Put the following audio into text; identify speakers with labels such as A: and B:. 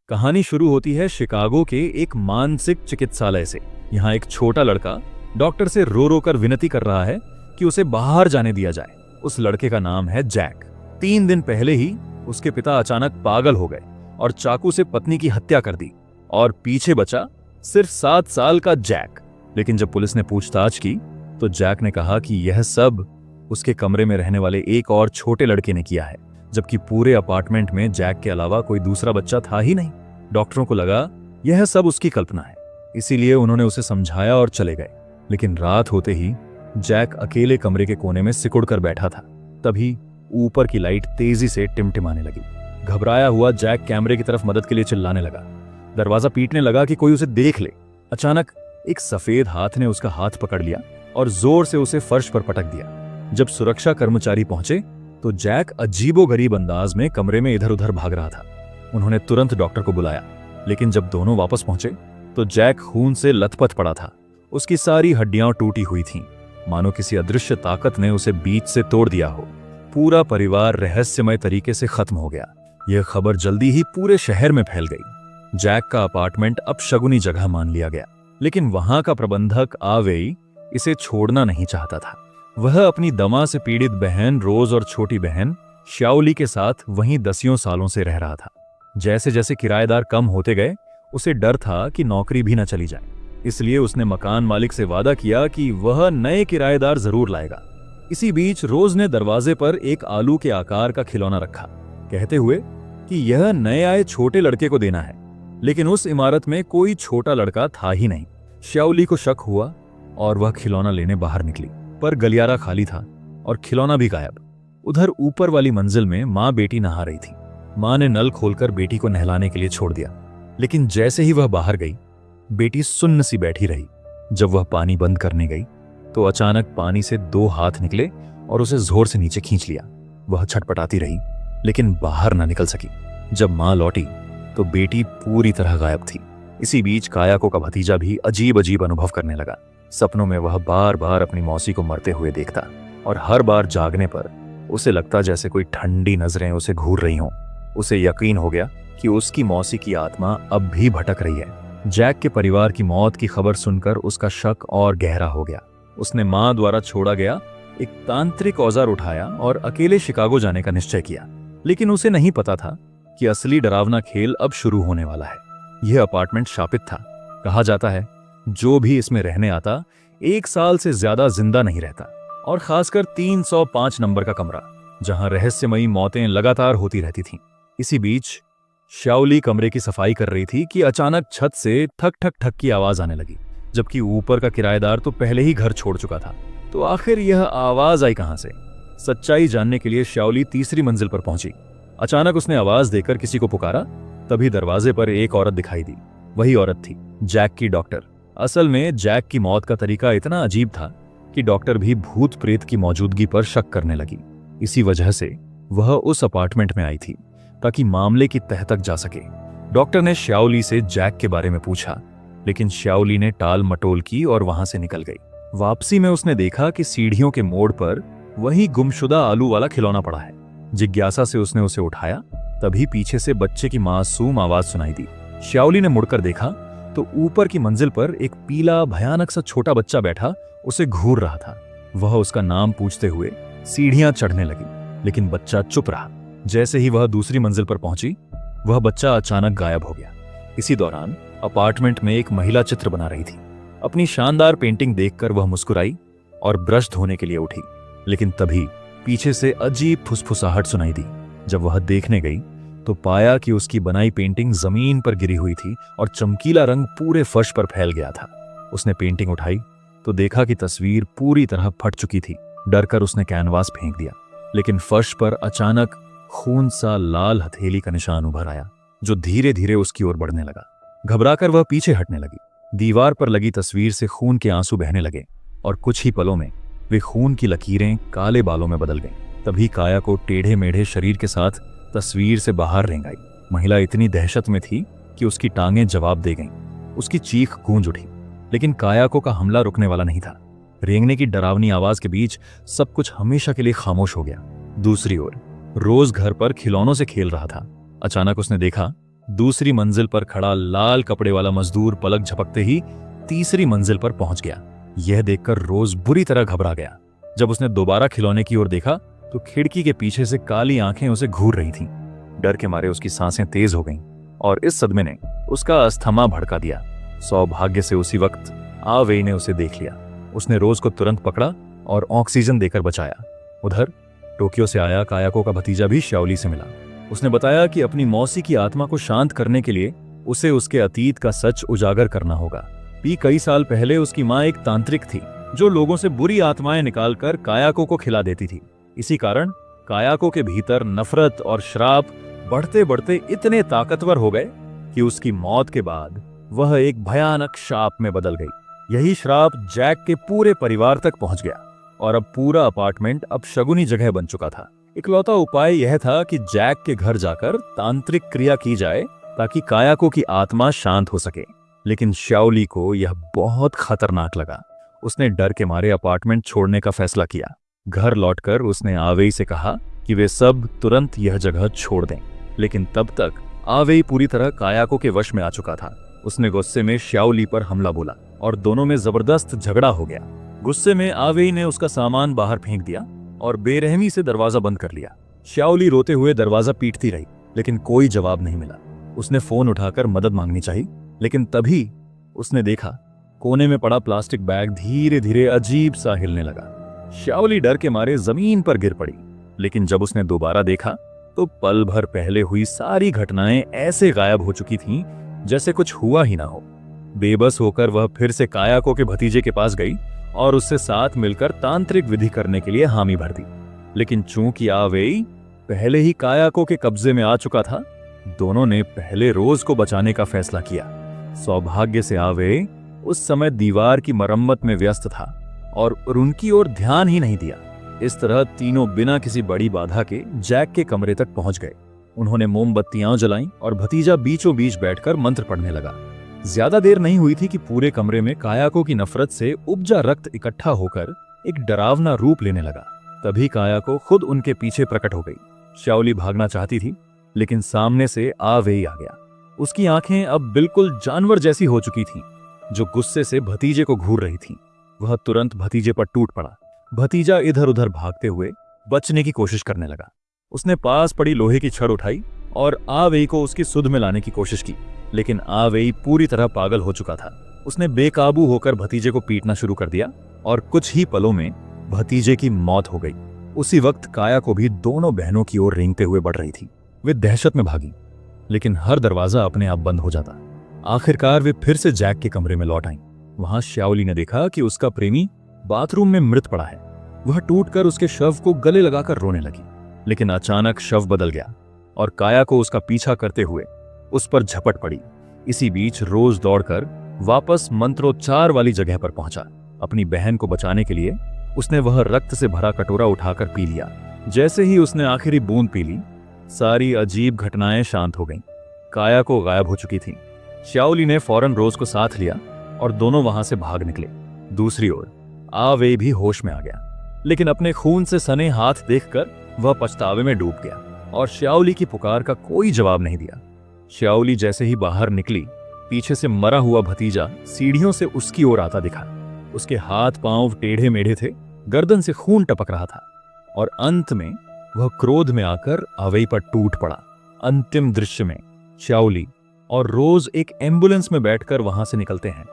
A: कहानी शुरू होती है शिकागो के एक मानसिक चिकित्सालय से। यहाँ एक छोटा लड़का डॉक्टर से रो रो कर विनती कर रहा है कि उसे बाहर जाने दिया जाए। उस लड़के का नाम है जैक। 3 दिन पहले ही उसके पिता अचानक पागल हो गए और चाकू से पत्नी की हत्या कर दी और पीछे बचा सिर्फ 7 साल का जैक। लेकिन जब पुलिस ने पूछताछ की तो जैक ने कहा कि यह सब उसके कमरे में रहने वाले एक और छोटे लड़के ने किया है, जबकि पूरे अपार्टमेंट में जैक के अलावा कोई दूसरा बच्चा था ही नहीं। डॉक्टरों को लगा यह सब उसकी कल्पना है, इसीलिए उन्होंने उसे समझाया और चले गए। लेकिन रात होते ही जैक अकेले कमरे के कोने में सिकुड़ कर बैठा था। तभी ऊपर की लाइट तेजी से टिमटिमाने लगी। घबराया हुआ जैक कैमरे की तरफ मदद के लिए चिल्लाने लगा। दरवाजा पीटने लगा कि कोई उसे देख ले। अचानक एक सफेद हाथ ने उसका हाथ पकड़ लिया और जोर से उसे फर्श पर पटक दिया। जब सुरक्षा कर्मचारी पहुंचे तो जैक अजीबोगरीब अंदाज में कमरे में इधर उधर भाग रहा था। उन्होंने तुरंत डॉक्टर को बुलाया, लेकिन जब दोनों वापस पहुंचे तो जैक खून से लथपथ पड़ा था। उसकी सारी हड्डियां टूटी हुई थीं, मानो किसी अदृश्य ताकत ने उसे बीच से तोड़ दिया हो। पूरा परिवार रहस्यमय तरीके से खत्म हो गया। यह खबर जल्दी ही पूरे शहर में फैल गई। जैक का अपार्टमेंट अब शगुनी जगह मान लिया गया, लेकिन वहां का प्रबंधक आवेई इसे छोड़ना नहीं चाहता था। वह अपनी दमा से पीड़ित बहन रोज और छोटी बहन श्याओली के साथ वहीं दसियों सालों से रह रहा था। जैसे जैसे किराएदार कम होते गए उसे डर था कि नौकरी भी न चली जाए, इसलिए उसने मकान मालिक से वादा किया कि वह नए किराएदार जरूर लाएगा। इसी बीच रोज ने दरवाजे पर एक आलू के आकार का खिलौना रखा, कहते हुए कि यह नए आए छोटे लड़के को देना है। लेकिन उस इमारत में कोई छोटा लड़का था ही नहीं। श्याओली को शक हुआ और वह खिलौना लेने बाहर निकली, पर गलियारा खाली था और खिलौना भी गायब। उधर ऊपर वाली मंजिल में माँ बेटी नहा रही थी। माँ ने नल खोलकर बेटी को नहलाने के लिए छोड़ दिया, लेकिन जैसे ही वह बाहर गई बेटी सुन्न सी बैठी रही। जब वह पानी बंद करने गई तो अचानक पानी से 2 हाथ निकले और उसे जोर से नीचे खींच लिया। वह छटपटाती रही, लेकिन बाहर न निकल सकी। जब माँ लौटी तो बेटी पूरी तरह गायब थी। इसी बीच कायाको का भतीजा भी अजीब अजीब अनुभव करने लगा। सपनों में वह बार बार अपनी मौसी को मरते हुए देखता और हर बार जागने पर उसे लगता जैसे कोई ठंडी नजरें उसे घूर रही हों। उसे यकीन हो गया कि उसकी मौसी की आत्मा अब भी भटक रही है। जैक के परिवार की मौत की खबर सुनकर उसका शक और गहरा हो गया। उसने माँ द्वारा छोड़ा गया एक तांत्रिक औजार उठाया और अकेले शिकागो जाने का निश्चय किया। लेकिन उसे नहीं पता था कि असली डरावना खेल अब शुरू होने वाला है। यह अपार्टमेंट शापित था। कहा जाता है जो भी इसमें रहने आता 1 साल से ज्यादा जिंदा नहीं रहता, और खासकर 305 नंबर का कमरा, जहां रहस्यमयी मौतें लगातार होती रहती थीं। इसी बीच श्याओली कमरे की सफाई कर रही थी कि अचानक छत से ठक ठक ठक की आवाज आने लगी, जबकि ऊपर का किराएदार तो पहले ही घर छोड़ चुका था। तो आखिर यह आवाज आई कहां से? सच्चाई जानने के लिए श्याओली तीसरी मंजिल पर पहुंची। अचानक उसने आवाज देकर किसी को पुकारा। तभी दरवाजे पर एक औरत दिखाई दी। वही औरत थी जैक की डॉक्टर। असल में जैक की मौत का तरीका इतना अजीब था कि डॉक्टर भी भूत प्रेत की मौजूदगी पर शक करने लगी। इसी वजह से वह उस अपार्टमेंट में आई थी ताकि मामले की तह तक जा सके। डॉक्टर ने श्याओली से जैक के बारे में पूछा, लेकिन श्याओली ने टाल मटोल की और वहां से निकल गई। वापसी में उसने देखा कि सीढ़ियों के मोड़ पर वही गुमशुदा आलू वाला खिलौना पड़ा है। जिज्ञासा से उसने उसे उठाया। तभी पीछे से बच्चे की मासूम आवाज सुनाई दी। श्याओली ने मुड़कर देखा तो ऊपर की मंजिल पर एक पीला भयानक सा छोटा बच्चा बैठा उसे घूर रहा था। वह उसका नाम पूछते हुए सीढ़ियां चढ़ने लगी, लेकिन बच्चा चुप रहा। जैसे ही वह दूसरी मंजिल पर पहुंची, वह बच्चा अचानक गायब हो गया। इसी दौरान अपार्टमेंट में एक महिला चित्र बना रही थी। अपनी शानदार पेंटिंग देखकर वह मुस्कुराई और ब्रश धोने के लिए उठी, लेकिन तभी पीछे से अजीब फुसफुसाहट सुनाई दी। जब वह देखने गई तो पाया कि उसकी बनाई पेंटिंग जमीन पर गिरी हुई थी और चमकीला रंग पूरे फर्श पर फैल गया था। उसने पेंटिंग उठाई तो देखा कि तस्वीर पूरी तरह फट चुकी थी। डरकर उसने कैनवास फेंक दिया, लेकिन फर्श पर अचानक खून सा लाल हथेली का निशान उभर आया, जो धीरे धीरे उसकी ओर बढ़ने लगा। घबराकर वह पीछे हटने लगी। दीवार पर लगी तस्वीर से खून के आंसू बहने लगे और कुछ ही पलों में वे खून की लकीरें काले बालों में बदल गईं। तभी काया को टेढ़े मेढ़े शरीर के साथ तस्वीर से बाहर रेंग आई। महिला इतनी दहशत में थी कि उसकी टांगें जवाब दे गईं। उसकी चीख गूंज उठी, लेकिन कायाको का हमला रुकने वाला नहीं था। रेंगने की डरावनी आवाज के बीच सब कुछ हमेशा के लिए खामोश हो गया। दूसरी ओर रोज घर पर खिलौनों से खेल रहा था। अचानक उसने देखा दूसरी मंजिल पर खड़ा लाल कपड़े वाला मजदूर पलक झपकते ही तीसरी मंजिल पर पहुंच गया। यह देखकर रोज बुरी तरह घबरा गया। जब उसने दोबारा खिलौने की ओर देखा तो खिड़की के पीछे से काली आंखें उसे घूर रही थीं। डर के मारे उसकी सांसें तेज हो गईं और इस सदमे ने उसका अस्थमा भड़का दिया। सौभाग्य से उसी वक्त आवेई ने उसे देख लिया। उसने रोज को तुरंत पकड़ा और ऑक्सीजन देकर बचाया। उधर टोक्यो से आया कायाको का भतीजा भी श्याओली से मिला। उसने बताया कि अपनी मौसी की आत्मा को शांत करने के लिए उसे उसके अतीत का सच उजागर करना होगा। कई साल पहले उसकी माँ एक तांत्रिक थी जो लोगों से बुरी आत्माएं निकालकर कायाको को खिला देती थी। इसी कारण कायाको के भीतर नफरत और श्राप बढ़ते बढ़ते इतने ताकतवर हो गए कि उसकी मौत के बाद वह एक भयानक शाप में बदल गई। यही श्राप जैक के पूरे परिवार तक पहुंच गया और अब पूरा अपार्टमेंट अपशगुनी जगह बन चुका था। इकलौता उपाय यह था कि जैक के घर जाकर तांत्रिक क्रिया की जाए ताकि कायाको की आत्मा शांत हो सके। लेकिन श्याओली को यह बहुत खतरनाक लगा। उसने डर के मारे अपार्टमेंट छोड़ने का फैसला किया। घर लौटकर उसने आवेई से कहा कि वे सब तुरंत यह जगह छोड़ दें। लेकिन तब तक आवेई पूरी तरह कायाको के वश में आ चुका था। उसने गुस्से में श्याओली पर हमला बोला और दोनों में जबरदस्त झगड़ा हो गया। गुस्से में आवेई ने उसका सामान बाहर फेंक दिया और बेरहमी से दरवाजा बंद कर लिया। श्याओली रोते हुए दरवाजा पीटती रही लेकिन कोई जवाब नहीं मिला। उसने फोन उठाकर मदद मांगनी चाहिए, लेकिन तभी उसने देखा कोने में पड़ा प्लास्टिक बैग धीरे धीरे अजीब सा हिलने लगा। श्याओली डर के मारे जमीन पर गिर पड़ी। लेकिन जब उसने दोबारा देखा तो पल भर पहले हुई सारी घटनाएं ऐसे गायब हो चुकी थीं जैसे कुछ हुआ ही ना हो। बेबस होकर वह फिर से कायाको के भतीजे के पास गई और उससे साथ मिलकर तांत्रिक विधि करने के लिए हामी भर दी। लेकिन चूंकि आवेई पहले ही कायाको के कब्जे में आ चुका था, दोनों ने पहले रोज को बचाने का फैसला किया। सौभाग्य से आवेई उस समय दीवार की मरम्मत में व्यस्त था और उनकी ओर ध्यान ही नहीं दिया। इस तरह तीनों बिना किसी बड़ी बाधा के जैक के कमरे तक पहुंच गए। उन्होंने मोमबत्तियां जलाईं और भतीजा बीचों बीच बैठकर मंत्र पढ़ने लगा। ज्यादा देर नहीं हुई थी कि पूरे कमरे में कायाको की नफरत से उपजा रक्त इकट्ठा होकर एक डरावना रूप लेने लगा। तभी कायाको खुद उनके पीछे प्रकट हो गई। श्याओली भागना चाहती थी लेकिन सामने से आवेई आ गया। उसकी आंखें अब बिल्कुल जानवर जैसी हो चुकी थीं, जो गुस्से से भतीजे को घूर रही थीं। वह तुरंत भतीजे पर टूट पड़ा। भतीजा इधर उधर भागते हुए बचने की कोशिश करने लगा। उसने पास पड़ी लोहे की छड़ उठाई और आवेई को उसकी सुध में लाने की कोशिश की, लेकिन आवेई पूरी तरह पागल हो चुका था। उसने बेकाबू होकर भतीजे को पीटना शुरू कर दिया और कुछ ही पलों में भतीजे की मौत हो गई। उसी वक्त काया को भी दोनों बहनों की ओर रेंगते हुए बढ़ रही थी। वे दहशत में भागी, लेकिन हर दरवाजा अपने आप बंद हो जाता। आखिरकार वे फिर से जैक के कमरे में लौट आईं। वहां श्याओली ने देखा कि उसका प्रेमी बाथरूम में मृत पड़ा है। वह टूटकर उसके शव को गले लगाकर रोने लगी, लेकिन अचानक शव बदल गया और काया को उसका पीछा करते हुए उस पर झपट पड़ी। इसी बीच रोज दौड़कर वापस मंत्रोच्चार वाली जगह पर पहुंचा। अपनी बहन को बचाने के लिए उसने वह रक्त से भरा कटोरा उठाकर पी लिया। जैसे ही उसने आखिरी बूंद पी ली, सारी अजीब घटनाएं शांत हो गईं। काया को गायब हो चुकी थी। श्याओली ने फौरन रोज को साथ लिया और दोनों वहां से भाग निकले। दूसरी ओर आवेई भी होश में आ गया, लेकिन अपने खून से सने हाथ देखकर वह पछतावे में डूब गया और श्याओली की पुकार का कोई जवाब नहीं दिया। श्याओली जैसे ही बाहर निकली, पीछे से मरा हुआ भतीजा सीढ़ियों से उसकी ओर आता दिखा। उसके हाथ पांव टेढ़े मेढ़े थे, गर्दन से खून टपक रहा था और अंत में वह क्रोध में आकर आवेई पर टूट पड़ा। अंतिम दृश्य में श्याओली और रोज एक एम्बुलेंस में बैठकर वहां से निकलते हैं।